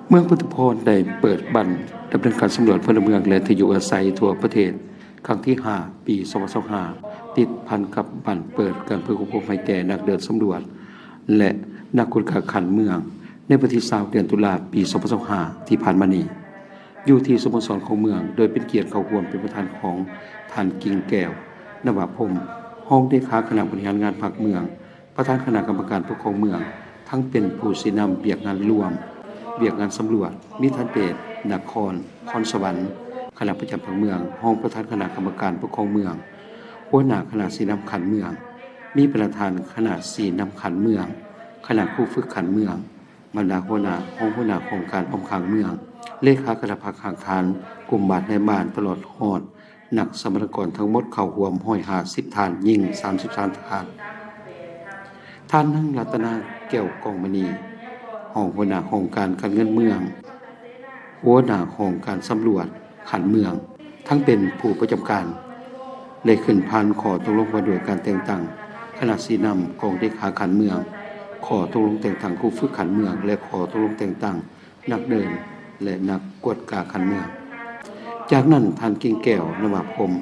เมืองพุทธพรได้เปิดบั้นดำเนินการสำรวจพลเมืองและที่อยู่อาศัยทั่วประเทศครั้งที่ 5 ปี 2025 ติดพันกับบั้นเปิดการฝึกอบรมให้แก่นักเดินสำรวจและนักกฎการขันเมืองในวันที่20เดือนตุลาปี 2025 ที่ผ่านมานี้อยู่ที่สโมสรของเมืองโดยเป็นเกียรติเข้าร่วมเป็นประธานของท่านกิ่งแก้วนวพรหมรองเลขาคณะบริหารงานพรรคเมืองประธานคณะกรรมการปกครองเมืองทั้งเป็นผู้สินำเบียกงานร่วมเบียกงานสำรวจมิทันเดชนครสวรรค์คณะประจำพรรคเมืองรองประธานคณะกรรมการปกครองเมืองหัวหน้าคณะสีนำขันเมืองมีประธานคณะสีนำขันเมืองคณะผู้ฝึกขันเมืองบรรดาหัวหน้าของหัวหน้าโครงการอมขังเมืองเลขาคณะพักข้างคานกลุ่มบาทในบ้านตลอดฮอดนักสมรกรทั้งหมดเข้าร่วม150 ทานยิง33 ทานท่านนั่งรัตนาแก้วกองมณีห้องหัวหน้าโครงการการเงินเมืองหัวหน้าโครงการสำรวจขันเมืองทั้งเป็นผู้ประจำการได้ขึ้นพานขอตกลงว่าด้วยการแต่งตั้งคณะสีนำกองเลขาขันเมืองขอตกลงแต่งตั้งผู้ฝึกขันเมืองและขอตกลงแต่งตั้งนักเดินและนักกวดกาขันเมืองจากนั้นท่านกิ่งแก้วนวพรหม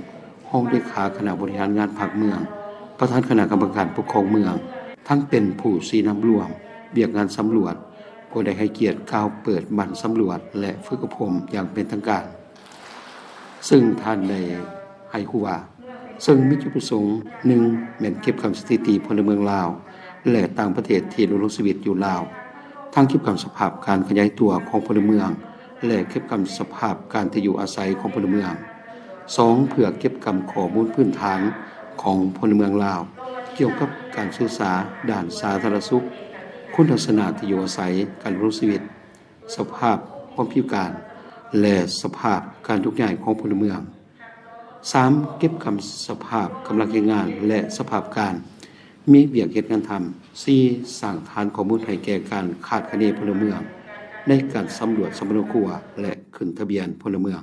รองเลขาคณะบริหารงานพรรคเมืองประธานคณะกรรมการปกครองเมืองทั้งเป็นผู้สีนำร่วมเบียกงานสำรวจก็ได้ให้เกียรติกล่าวเปิดบั้นสำรวจและฝึกอบรมอย่างเป็นทางการซึ่งท่านได้ให้คู่ว่าซึ่งมีจุดประสงค์1แม่นเก็บคำสถิติพลเมืองลาวและต่างประเทศที่ดำรงชีวิตอยู่ลาวทั้งเก็บคำสภาพการขยายตัวของพลเมืองและเก็บคำสภาพการที่อยู่อาศัยของพลเมือง2เพื่อเก็บคำข้อมูลพื้นฐานของพลเมืองลาวเกี่ยวกับการศึกษาด้านสาธารณสุขคุณลักษณะที่อยู่อาศัยการดำรงชีวิตสภาพความพิการและสภาพการทุกข์ยากของพลเมือง3เก็บคำสภาพกำลังงานและสภาพการมีเบียกเหตุการณ์ทำ4สร้างฐานข้อมูลให้แก่การคาดคะเนพลเมืองในการสำรวจสมรภูมิและขึ้นทะเบียนพลเมือง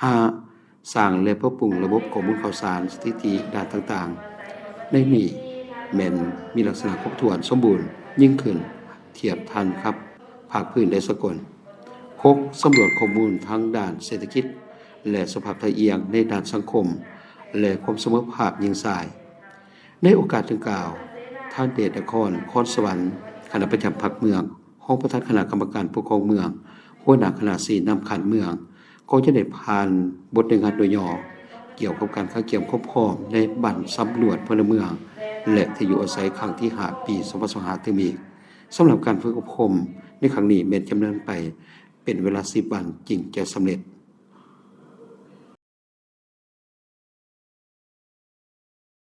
5สร้างและปรับปรุงระบบข้อมูลข่าวสารสถิติด้านต่างๆในนี้แม่นมีลักษณะครบถ้วนสมบูรณ์ยิ่งขึ้นเทียบทันครับภาคพื้นได้สกล6สำรวจข้อมูลทั้งด้านเศรษฐกิจและสภาพทะเอียงในด้านสังคมและความเสมอภาคยิงสายในโอกาสดังกล่าวท่านเดชนครสวรรค์คณะประจำพรรคเมืองห้องประธานคณะกรรมการปกครองเมืองหัวหน้าคณะสีนำขันเมืองก็จะได้ผ่านบทงานโดยย่อเกี่ยวกับการเข้าเกี่ยวข้องพร้อมในบั้นสำรวจพลเมืองและที่อยู่อาศัยครั้งที่5ปี2025ถึงมีสำหรับการฝึกอบรมในครั้งนี้แม้นดำเนินไปเป็นเวลา10 วันจึงจะสำเร็จ